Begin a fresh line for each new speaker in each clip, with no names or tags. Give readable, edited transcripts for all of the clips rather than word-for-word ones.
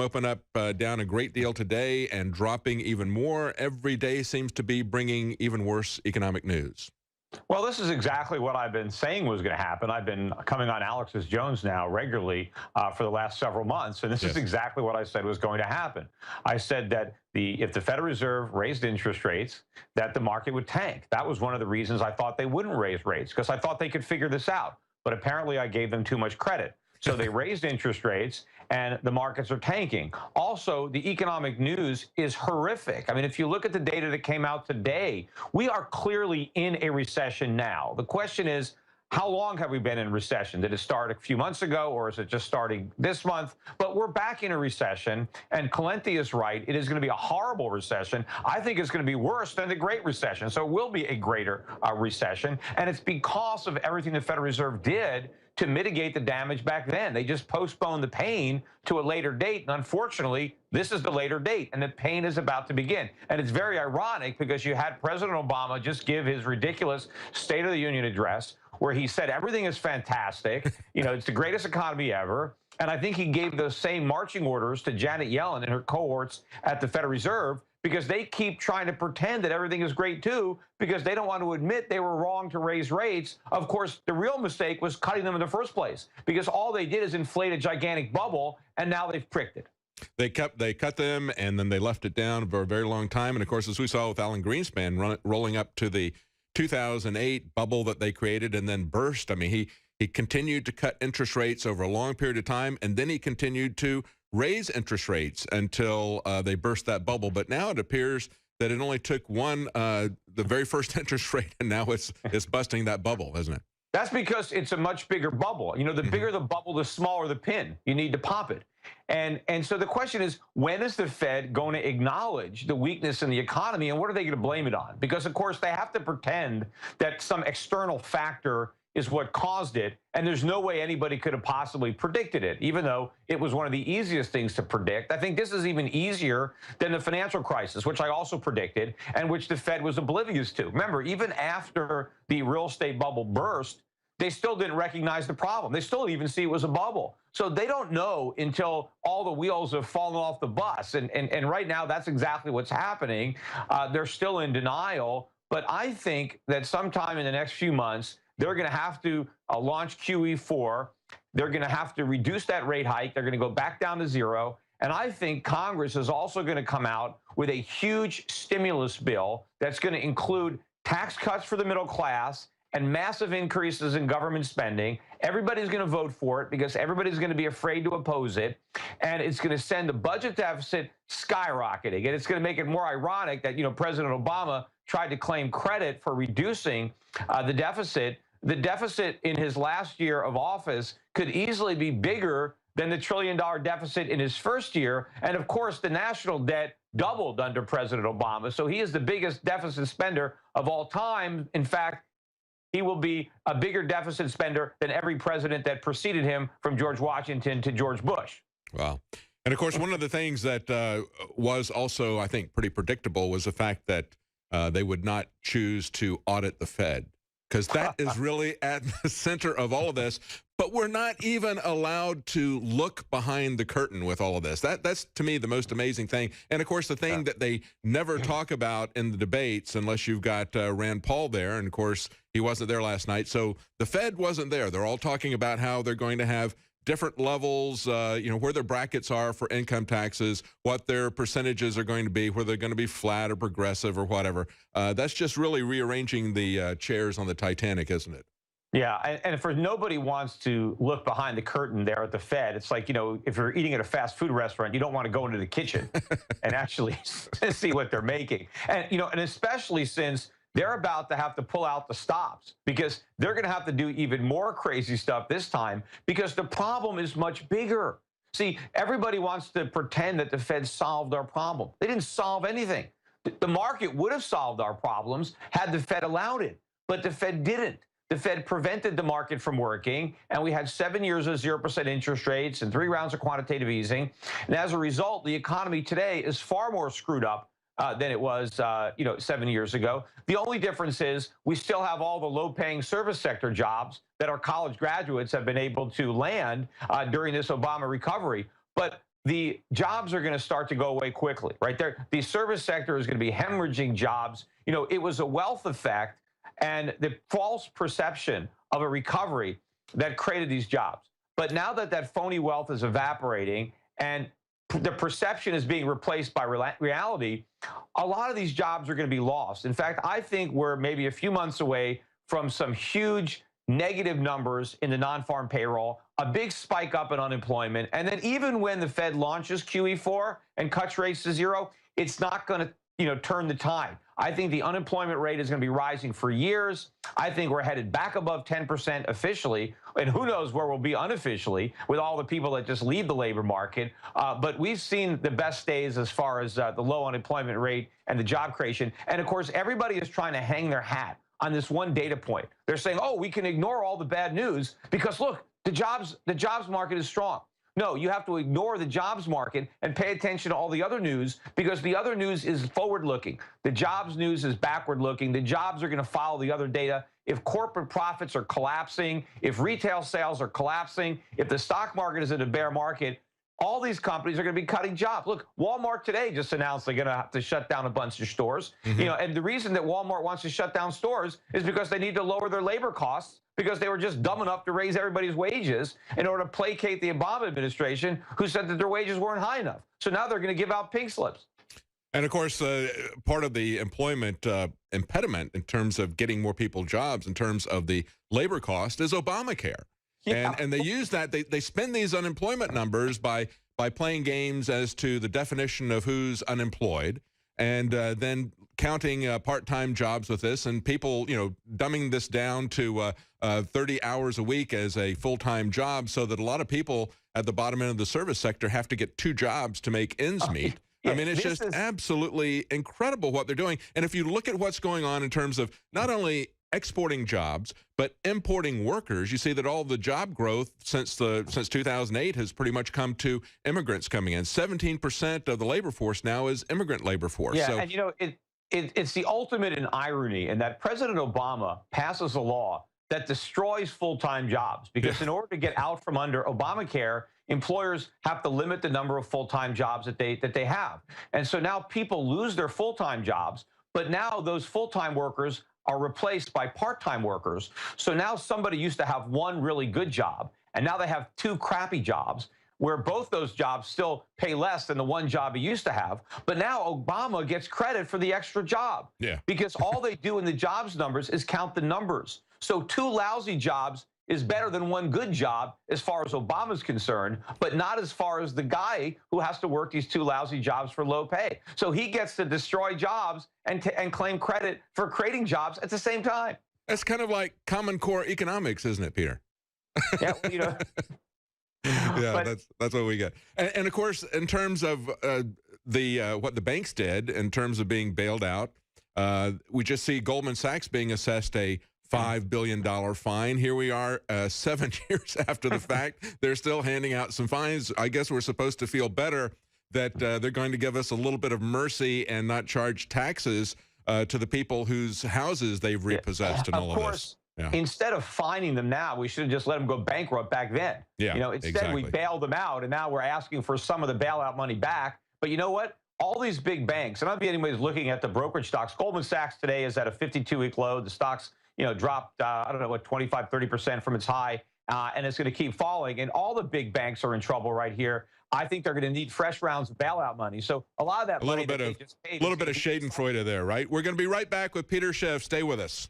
Open up down a great deal today and dropping even more. Every day seems to be bringing even worse economic news.
Well, this is exactly what I've been saying was going to happen. I've been coming on Alex's Jones now regularly for the last several months, and this is exactly what I said was going to happen. I said that if the Federal Reserve raised interest rates, that the market would tank. That was one of the reasons I thought they wouldn't raise rates, because I thought they could figure this out. But apparently I gave them too much credit. So they raised interest rates, and the markets are tanking. Also, the economic news is horrific. I mean, if you look at the data that came out today, we are clearly in a recession now. The question is, how long have we been in recession? Did it start a few months ago, or is it just starting this month? But we're back in a recession, and Calenti is right. It is going to be a horrible recession. I think it's going to be worse than the Great Recession. So it will be a greater recession, and it's because of everything the Federal Reserve did to mitigate the damage back then. They just postponed the pain to a later date, and unfortunately, this is the later date, and the pain is about to begin. And it's very ironic because you had President Obama just give his ridiculous State of the Union address where he said everything is fantastic, it's the greatest economy ever. And I think he gave those same marching orders to Janet Yellen and her cohorts at the Federal Reserve, because they keep trying to pretend that everything is great too, because they don't want to admit they were wrong to raise rates. Of course, the real mistake was cutting them in the first place, because all they did is inflate a gigantic bubble, and now they've pricked it.
They cut them, and then they left it down for a very long time. And of course, as we saw with Alan Greenspan rolling up to the 2008 bubble that they created and then burst. I mean, he continued to cut interest rates over a long period of time, and then he continued to raise interest rates until they burst that bubble. But now it appears that it only took the very first interest rate, and now it's busting that bubble, isn't it?
That's because it's a much bigger bubble. The bigger the bubble, the smaller the pin. You need to pop it. And so the question is, when is the Fed going to acknowledge the weakness in the economy, and what are they going to blame it on? Because, of course, they have to pretend that some external factor is what caused it, and there's no way anybody could have possibly predicted it, even though it was one of the easiest things to predict. I think this is even easier than the financial crisis, which I also predicted, and which the Fed was oblivious to. Remember, even after the real estate bubble burst, they still didn't recognize the problem. They still even see it was a bubble. So they don't know until all the wheels have fallen off the bus. And right now, that's exactly what's happening. They're still in denial. But I think that sometime in the next few months, they're going to have to launch QE4. They're going to have to reduce that rate hike. They're going to go back down to zero. And I think Congress is also going to come out with a huge stimulus bill that's going to include tax cuts for the middle class and massive increases in government spending. Everybody's going to vote for it because everybody's going to be afraid to oppose it. And it's going to send the budget deficit skyrocketing. And it's going to make it more ironic that, President Obama tried to claim credit for reducing the deficit. The deficit in his last year of office could easily be bigger than the $1 trillion deficit in his first year. And of course, the national debt doubled under President Obama. So he is the biggest deficit spender of all time. In fact, he will be a bigger deficit spender than every president that preceded him, from George Washington to George Bush.
Wow. And of course, one of the things that was also, I think, pretty predictable was the fact that they would not choose to audit the Fed, because that is really at the center of all of this. But we're not even allowed to look behind the curtain with all of this. That's, to me, the most amazing thing. And, of course, the thing that they never talk about in the debates, unless you've got Rand Paul there, and, of course, he wasn't there last night. So the Fed wasn't there. They're all talking about how they're going to have different levels, where their brackets are for income taxes, what their percentages are going to be, whether they're going to be flat or progressive or whatever. That's just really rearranging the chairs on the Titanic, isn't it?
Yeah, and for nobody wants to look behind the curtain there at the Fed. It's like, if you're eating at a fast food restaurant, you don't want to go into the kitchen and actually see what they're making. And, and especially since they're about to have to pull out the stops, because they're going to have to do even more crazy stuff this time, because the problem is much bigger. See, everybody wants to pretend that the Fed solved our problem. They didn't solve anything. The market would have solved our problems had the Fed allowed it, but the Fed didn't. The Fed prevented the market from working, and we had 7 years of 0% interest rates and 3 rounds of quantitative easing. And as a result, the economy today is far more screwed up than it was, 7 years ago. The only difference is we still have all the low-paying service sector jobs that our college graduates have been able to land during this Obama recovery. But the jobs are going to start to go away quickly, right? The service sector is going to be hemorrhaging jobs. You know, it was a wealth effect and the false perception of a recovery that created these jobs. But now that that phony wealth is evaporating and the perception is being replaced by reality, a lot of these jobs are going to be lost. In fact, I think we're maybe a few months away from some huge negative numbers in the non-farm payroll, a big spike up in unemployment, and then even when the Fed launches QE4 and cuts rates to zero, it's not going to, turn the tide. I think the unemployment rate is going to be rising for years. I think we're headed back above 10% officially, and who knows where we'll be unofficially with all the people that just leave the labor market. But we've seen the best days as far as the low unemployment rate and the job creation. And of course, everybody is trying to hang their hat on this one data point. They're saying, oh, we can ignore all the bad news because look, the jobs market is strong. No, you have to ignore the jobs market and pay attention to all the other news because the other news is forward-looking. The jobs news is backward-looking. The jobs are going to follow the other data. If corporate profits are collapsing, if retail sales are collapsing, if the stock market is in a bear market, all these companies are going to be cutting jobs. Look, Walmart today just announced they're going to have to shut down a bunch of stores. And the reason that Walmart wants to shut down stores is because they need to lower their labor costs because they were just dumb enough to raise everybody's wages in order to placate the Obama administration, who said that their wages weren't high enough. So now they're going to give out pink slips.
And of course, part of the employment impediment in terms of getting more people jobs, in terms of the labor cost, is Obamacare. Yeah. And they use that. They spend these unemployment numbers by playing games as to the definition of who's unemployed, and then counting part-time jobs with this, and people, dumbing this down to 30 hours a week as a full-time job, so that a lot of people at the bottom end of the service sector have to get 2 jobs to make ends meet. I mean, it's just absolutely incredible what they're doing. And if you look at what's going on in terms of not only exporting jobs, but importing workers, you see that all the job growth since 2008 has pretty much come to immigrants coming in. 17% of the labor force now is immigrant labor force.
Yeah, so, and it's the ultimate in irony in that President Obama passes a law that destroys full-time jobs because in order to get out from under Obamacare, employers have to limit the number of full-time jobs that they have. And so now people lose their full-time jobs, but now those full-time workers are replaced by part-time workers. So now somebody used to have one really good job, and now they have 2 crappy jobs, where both those jobs still pay less than the one job he used to have. But now Obama gets credit for the extra job. Yeah. Because all they do in the jobs numbers is count the numbers. So 2 lousy jobs is better than 1 good job as far as Obama's concerned, but not as far as the guy who has to work these 2 lousy jobs for low pay. So he gets to destroy jobs and claim credit for creating jobs at the same time.
That's kind of like Common Core economics, isn't it, Peter?
Yeah,
Yeah, that's what we get. And of course, in terms of what the banks did in terms of being bailed out, we just see Goldman Sachs being assessed a $5 billion fine. Here we are 7 years after the fact. They're still handing out some fines. I guess we're supposed to feel better that they're going to give us a little bit of mercy and not charge taxes to the people whose houses they've repossessed and all of this.
Yeah. Instead of fining them now, we should have just let them go bankrupt back then.
Yeah,
instead we bailed them out, and now we're asking for some of the bailout money back. But you know what? All these big banks, and I don't think anybody's looking at the brokerage stocks. Goldman Sachs today is at a 52-week low. The stocks, dropped, 25, 30% from its high, and it's going to keep falling. And all the big banks are in trouble right here. I think they're going to need fresh rounds of bailout money. So a lot of that money that they just paid. A
little bit of schadenfreude there, right? We're going to be right back with Peter Schiff. Stay with us.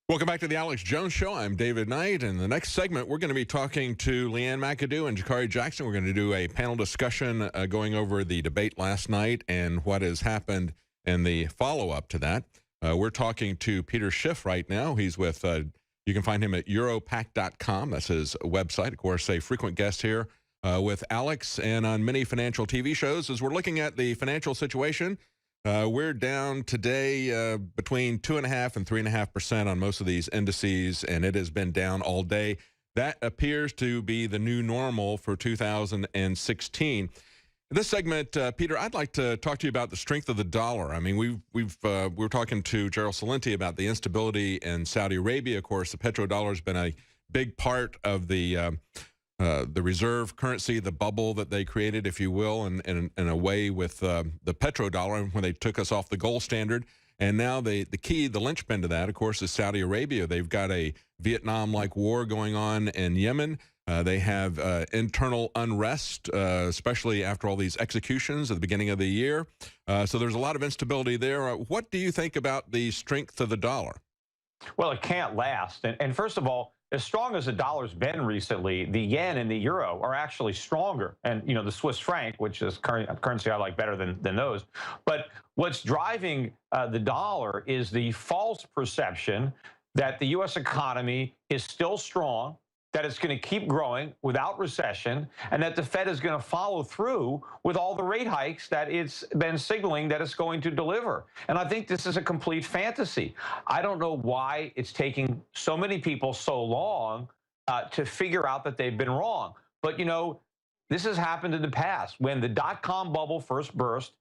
Welcome back to the Alex Jones Show. I'm David Knight. In the next segment, we're going to be talking to Leanne McAdoo and Jakari Jackson. We're going to do a panel discussion going over the debate last night and what has happened in the follow-up to that. We're talking to Peter Schiff right now. He's with, you can find him at Europac.com. That's his website. Of course, a frequent guest here with Alex and on many financial TV shows. As we're looking at the financial situation, we're down today between 2.5% and 3.5% on most of these indices, and it has been down all day. That appears to be the new normal for 2016. In this segment, Peter, I'd like to talk to you about the strength of the dollar. I mean, we were talking to Gerald Celente about the instability in Saudi Arabia. Of course, the petrodollar has been a big part of the the reserve currency, the bubble that they created, if you will, and in a way with the petrodollar when they took us off the gold standard. And now the key, the linchpin to that, of course, is Saudi Arabia. They've got a Vietnam-like war going on in Yemen. They have internal unrest, especially after all these executions at the beginning of the year. So there's a lot of instability there. What do you think about the strength of the dollar?
Well, it can't last. And first of all, as strong as the dollar's been recently, the yen and the euro are actually stronger. And, you know, the Swiss franc, which is currency I like better than those. But what's driving the dollar is the false perception that the U.S. economy is still strong, that it's going to keep growing without recession, and that the Fed is going to follow through with all the rate hikes that it's been signaling that it's going to deliver. And I think this is a complete fantasy. I don't know why it's taking so many people so long to figure out that they've been wrong. But, you know, this has happened in the past. When the dot-com bubble first burst,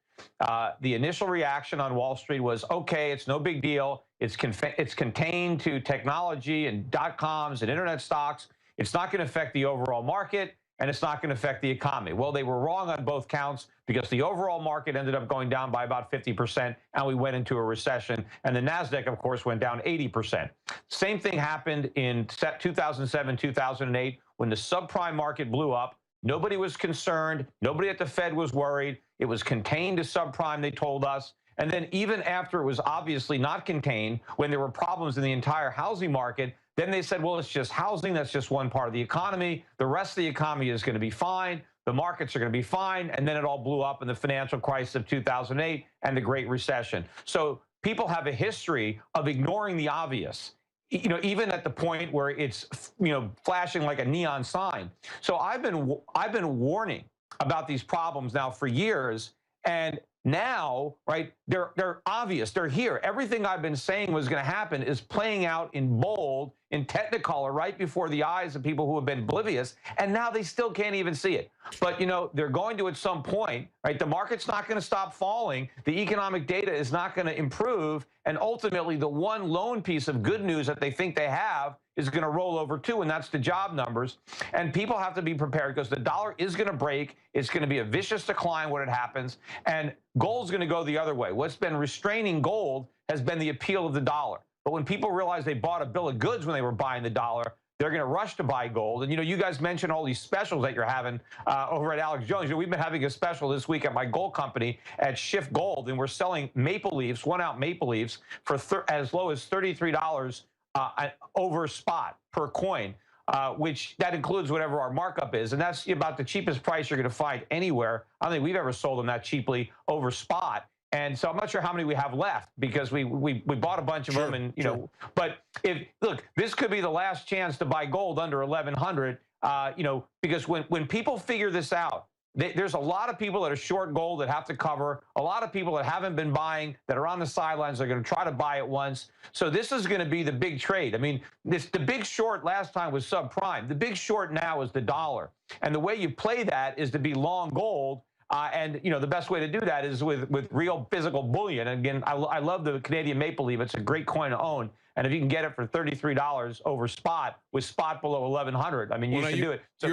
the initial reaction on Wall Street was, okay, it's no big deal. It's contained to technology and dot-coms and internet stocks. It's not going to affect the overall market, and it's not going to affect the economy. Well, they were wrong on both counts because the overall market ended up going down by about 50%, and we went into a recession. And the NASDAQ, of course, went down 80%. Same thing happened in 2007, 2008, when the subprime market blew up. Nobody was concerned. Nobody at the Fed was worried. It was contained to subprime, they told us. And then even after it was obviously not contained, when there were problems in the entire housing market, then they said, well, it's just housing. That's just one part of the economy. The rest of the economy is going to be fine. The markets are going to be fine. And then it all blew up in the financial crisis of 2008 and the Great Recession. So people have a history of ignoring the obvious, you know, even at the point where it's, you know, flashing like a neon sign. So I've been warning about these problems now for years. And now, right, they're obvious. They're here. Everything I've been saying was going to happen is playing out in bold, in Technicolor, right before the eyes of people who have been oblivious. And now they still can't even see it. But, you know, they're going to at some point, right? The market's not going to stop falling. The economic data is not going to improve. And ultimately, the one lone piece of good news that they think they have is going to roll over too, and that's the job numbers. And people have to be prepared because the dollar is going to break. It's going to be a vicious decline when it happens. And gold's going to go the other way. What's been restraining gold has been the appeal of the dollar. But when people realize they bought a bill of goods when they were buying the dollar, they're going to rush to buy gold. And, you know, you guys mentioned all these specials that you're having over at Alex Jones. You know, we've been having a special this week at my gold company at Schiff Gold, and we're selling maple leafs, 1-ounce maple leafs, for as low as $33 over spot per coin, which that includes whatever our markup is. And that's about the cheapest price you're going to find anywhere. I don't think we've ever sold them that cheaply over spot. And so I'm not sure how many we have left because we bought a bunch of them, and you know. But look, this could be the last chance to buy gold under 1,100. You know, because when people figure this out, there's a lot of people that are short gold that have to cover. A lot of people that haven't been buying, that are on the sidelines, are going to try to buy it once. So this is going to be the big trade. I mean, the big short last time was subprime. The big short now is the dollar. And the way you play that is to be long gold. And, you know, the best way to do that is with real physical bullion. And again, I love the Canadian maple leaf. It's a great coin to own. And if you can get it for $33 over spot with spot below 1,100, I mean, you should do it. So